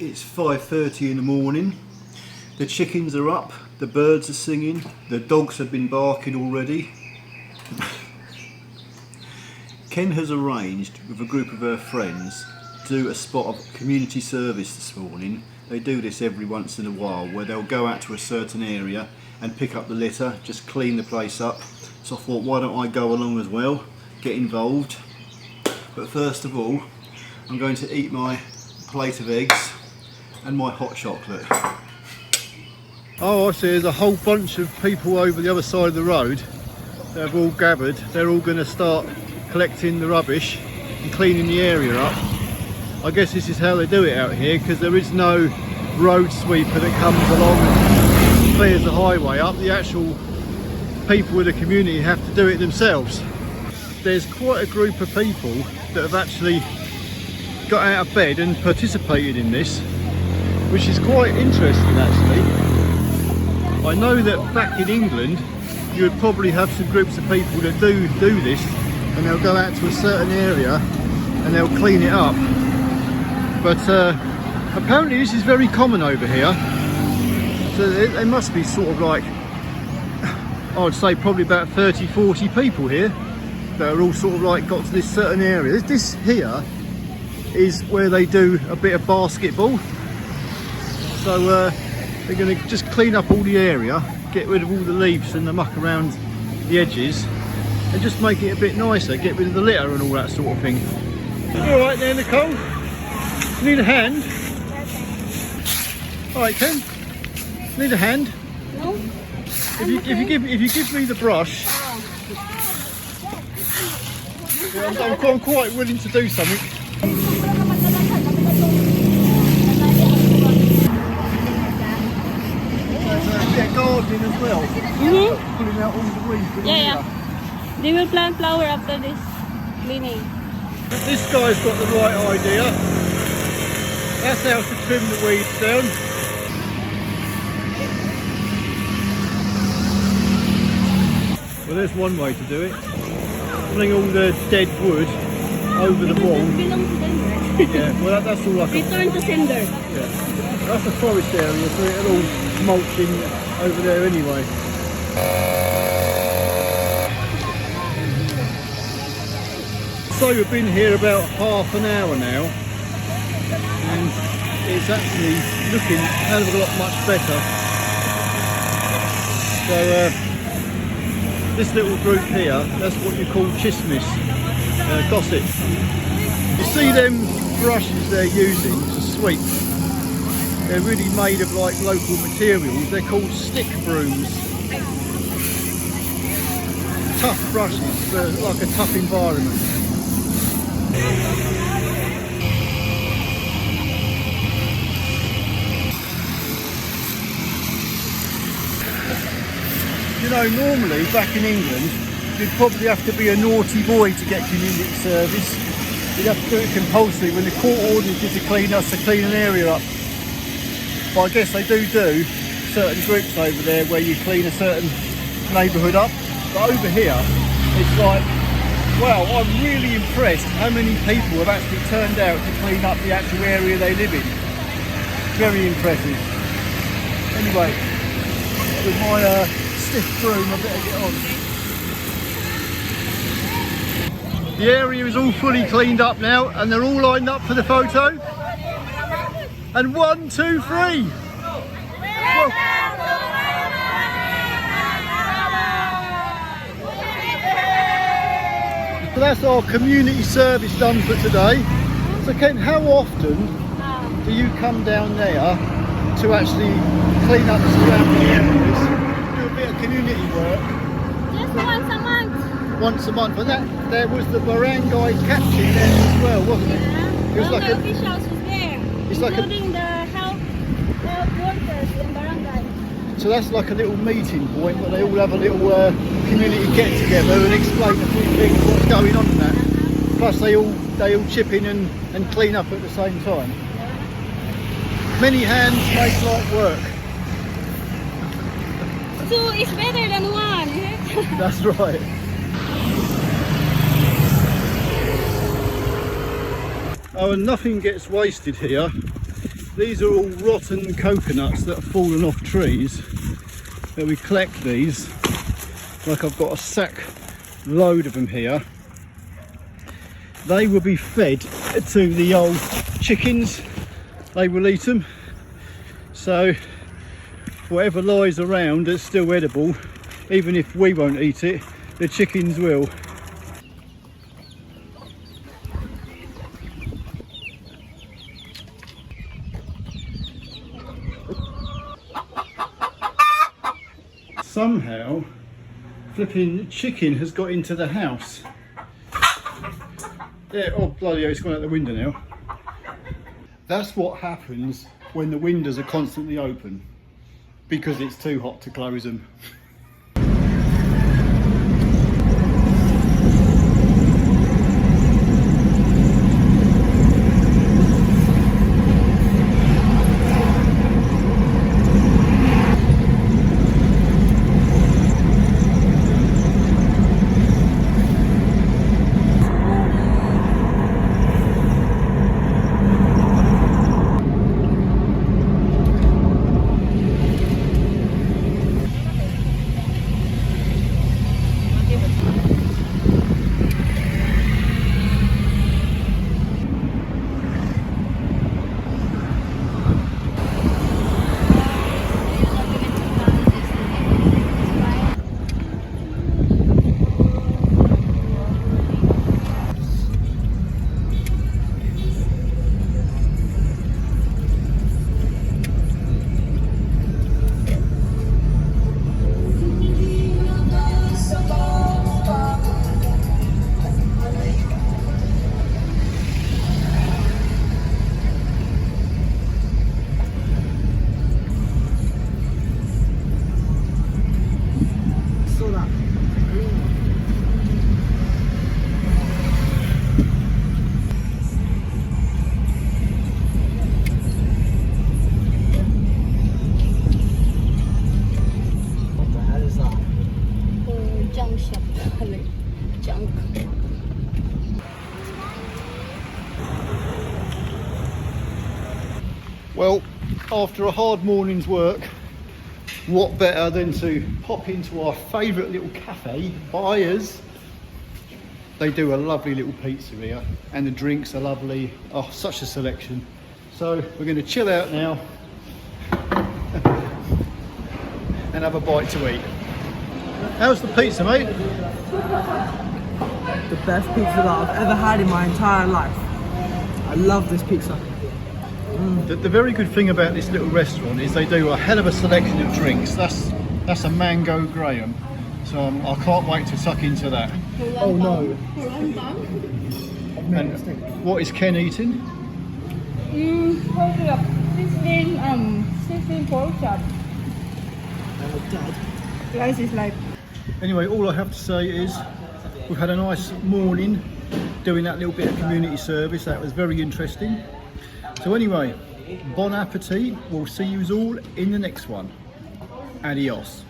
It's 5:30 in the morning. The chickens are up, the birds are singing, the dogs have been barking already. Ken has arranged with a group of her friends to do a spot of community service this morning. They do this every once in a while where they'll go out to a certain area and pick up the litter, just clean the place up. So I thought, why don't I go along as well, get involved. But first of all, I'm going to eat my plate of eggs and my hot chocolate. Oh, I see there's a whole bunch of people over the other side of the road. They've all gathered. They're all going to start collecting the rubbish and cleaning the area up. I guess this is how they do it out here, because there is no road sweeper that comes along and clears the highway up. The actual people of the community have to do it themselves. There's quite a group of people that have actually got out of bed and participated in this, which is quite interesting actually. I know that back in England you would probably have some groups of people that do this, and they'll go out to a certain area and they'll clean it up, but apparently this is very common over here. So they must be sort of like, I would say probably about 30-40 people here that are all sort of like got to this certain area. This here is where they do a bit of basketball. So they're going to just clean up all the area, get rid of all the leaves and the muck around the edges, and just make it a bit nicer, get rid of the litter and all that sort of thing. You all right there, Nicole? You need a hand? All right, Ken. Need a hand? No. If you give me the brush, I'm quite willing to do something. Gardening as well. Pulling out all the weeds. Yeah. They will plant flower after this cleaning. This guy's got the right idea. That's how to trim the weeds down. Well, there's one way to do it. Bring all the dead wood over the wall. Belong to them, right? Yeah, well that's all like Return to sender. Yeah. That's a forest area, so it'll all mulch in over there anyway. So we've been here about half an hour now, and it's actually looking a hell of a lot much better. So this little group here, that's what you call chismis, gossip. You see them brushes they're using to sweep? They're really made of like local materials. They're called stick brooms. Tough brushes for like a tough environment. You know, normally back in England you'd probably have to be a naughty boy to get community service. You'd have to do it compulsory when the court orders you to clean an area up. But I guess they do certain groups over there where you clean a certain neighbourhood up. But over here, it's like, wow, I'm really impressed how many people have actually turned out to clean up the actual area they live in. Very impressive. Anyway, with my stiff broom, I better get on. The area is all fully cleaned up now, and they're all lined up for the photo. And 1, 2, 3. Whoa. So that's our community service done for today. So Ken, how often do you come down there to actually clean up the surrounding areas, do a bit of community work? Just once a month. Once a month, and there was the barangay captain there as well, wasn't it? Yeah. It was All like the a, officials was there, it's like including the health workers in barangay. so that's like a little meeting point where they all have a little community get together and explain a few things, what's going on and that. Plus they all chip in and clean up at the same time. Many hands make light work. Two is better than one. That's right. Oh, and nothing gets wasted here. These are all rotten coconuts that have fallen off trees. That we collect these, like I've got a sack load of them here. They will be fed to the old chickens. They will eat them. So whatever lies around that's still edible, even if we won't eat it, the chickens will. Somehow flipping chicken has got into the house. Yeah, oh bloody hell, it's gone out the window now. That's what happens when the windows are constantly open, because it's too hot to close them. Junk. Well, after a hard morning's work, what better than to pop into our favourite little cafe, Buyers. They do a lovely little pizza here, and the drinks are lovely. Oh, such a selection. So we're going to chill out now and have a bite to eat. How's the pizza, mate? The best pizza that I've ever had in my entire life. I love this pizza. The very good thing about this little restaurant is they do a hell of a selection of drinks. That's a mango Graham, so I can't wait to suck into that. Oh no. And what is Ken eating? Probably a 16 pork chop. Rice is like. Anyway, all I have to say is we've had a nice morning doing that little bit of community service. That was very interesting. So anyway, bon appetit. We'll see you all in the next one. Adios.